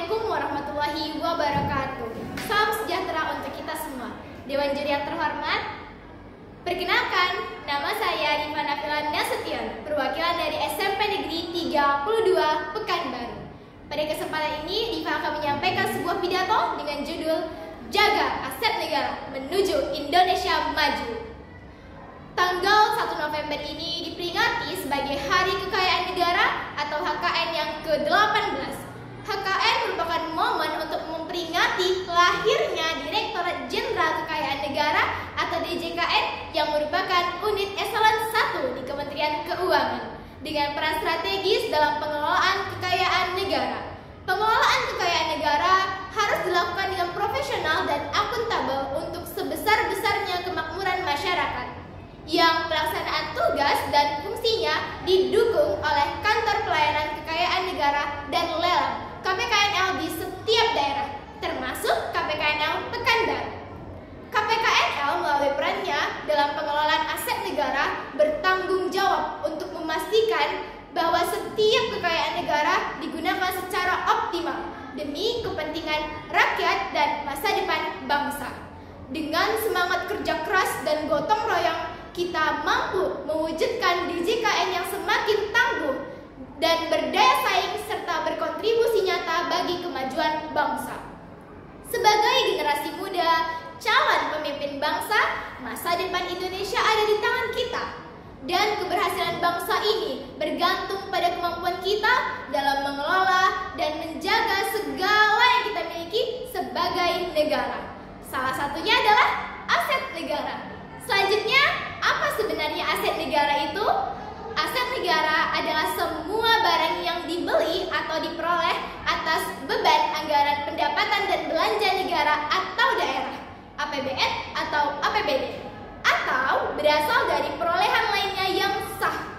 Assalamualaikum warahmatullahi wabarakatuh. Salam sejahtera untuk kita semua. Dewan juri yang terhormat, perkenalkan, nama saya Diva Nafila Nasution, perwakilan dari SMP Negeri 32 Pekanbaru. Pada kesempatan ini, Diva akan menyampaikan sebuah pidato dengan judul Jaga Aset Negara Menuju Indonesia Maju. Tanggal 1 November ini diperingati sebagai Hari Kekayaan Negara atau HKN yang ke-18. HKN merupakan momen untuk memperingati lahirnya Direktorat Jenderal Kekayaan Negara atau DJKN yang merupakan unit eselon 1 di Kementerian Keuangan dengan peran strategis dalam pengelolaan kekayaan negara. Pengelolaan kekayaan negara harus dilakukan dengan profesional dan akuntabel untuk sebesar-besarnya kemakmuran masyarakat, yang pelaksanaan tugas dan fungsinya didukung oleh Kantor Pelayanan Kekayaan Negara dan Lelang KPKNL di setiap daerah, termasuk KPKNL Pekanbaru. KPKNL melalui perannya dalam pengelolaan aset negara bertanggung jawab untuk memastikan bahwa setiap kekayaan negara digunakan secara optimal demi kepentingan rakyat dan masa depan bangsa. Dengan semangat kerja keras dan gotong royong, kita mampu mewujudkan DJKN yang semakin tangguh dan berdaya saing serta berkontribusi nyata bagi kemajuan bangsa. Sebagai generasi muda, calon pemimpin bangsa, masa depan Indonesia ada di tangan kita. Dan keberhasilan bangsa ini bergantung pada kemampuan kita dalam mengelola dan menjaga segala yang kita miliki sebagai negara. Salah satunya adalah aset negara. Selanjutnya, apa sebenarnya aset negara itu? Aset negara adalah semua barang yang dibeli atau diperoleh atas beban anggaran pendapatan dan belanja negara atau daerah, APBN atau APBD, atau berasal dari perolehan lainnya yang sah.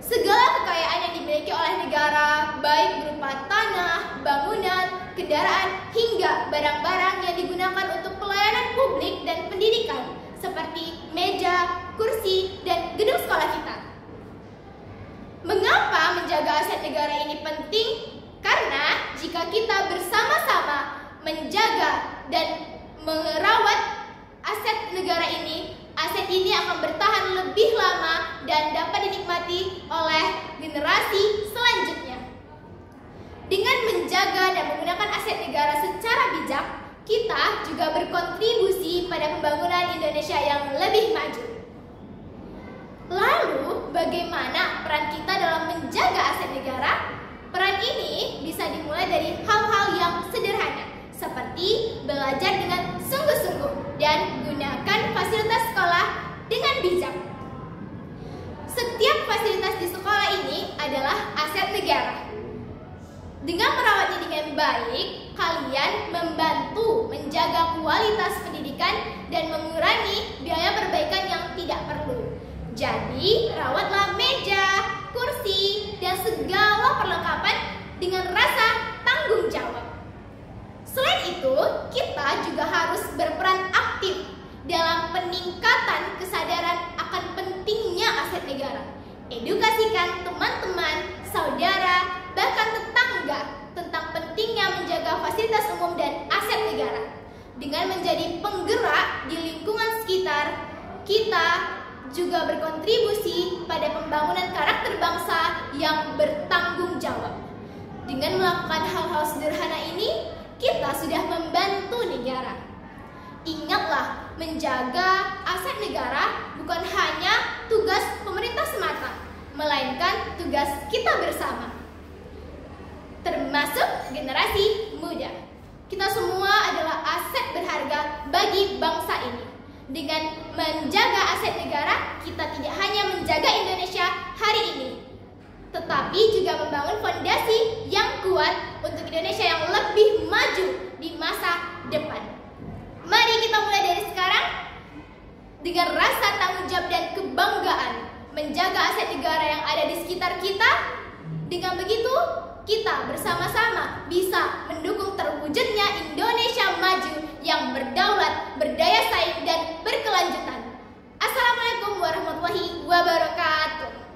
Segala kekayaan yang dimiliki oleh negara, baik berupa tanah, bangunan, kendaraan, hingga barang-barang yang digunakan untuk pelayanan publik dan pendidikan, seperti meja, kursi, dan gedung sekolah kita. Mengapa menjaga aset negara ini penting? Karena jika kita bersama-sama menjaga dan merawat aset negara ini, aset ini akan bertahan lebih lama dan dapat dinikmati oleh generasi selanjutnya. Dengan menjaga dan menggunakan aset negara secara bijak, kita juga berkontribusi pada pembangunan Indonesia yang lebih maju. Lalu, bagaimana peran kita dalam menjaga aset negara? Peran ini bisa dimulai dari hal-hal yang sederhana, seperti belajar dengan sungguh-sungguh dan gunakan fasilitas sekolah dengan bijak. Setiap fasilitas di sekolah ini adalah aset negara. Dengan merawatnya dengan baik, kalian membantu menjaga kualitas pendidikan dan mengurangi biaya perbaikan yang tidak perlu. Jadi, rawatlah meja, kursi, dan segala perlengkapan dengan rasa tanggung jawab. Selain itu, kita juga harus berperan aktif dalam peningkatan kesadaran akan pentingnya aset negara. Edukasikan teman-teman, saudara, bahkan tetangga tentang pentingnya menjaga fasilitas umum dan aset negara. Dengan menjadi penggerak di lingkungan sekitar, kita juga berkontribusi pada pembangunan karakter bangsa yang bertanggung jawab. Dengan melakukan hal-hal sederhana ini, kita sudah membantu negara. Ingatlah, menjaga aset negara bukan hanya tugas pemerintah semata, melainkan tugas kita bersama, termasuk generasi muda. Kita semua adalah aset berharga bagi bangsa ini. Dengan menjaga aset negara, kita tidak hanya menjaga Indonesia hari ini, tetapi juga membangun fondasi yang kuat untuk Indonesia yang lebih maju di masa depan. Mari kita mulai dari sekarang dengan rasa tanggung jawab dan kebanggaan menjaga aset negara yang ada di sekitar kita. Dengan begitu, kita bersama-sama bisa mendukung terwujudnya Indonesia maju yang berdaulat, berdaya saing, dan berkelanjutan. Assalamualaikum warahmatullahi wabarakatuh.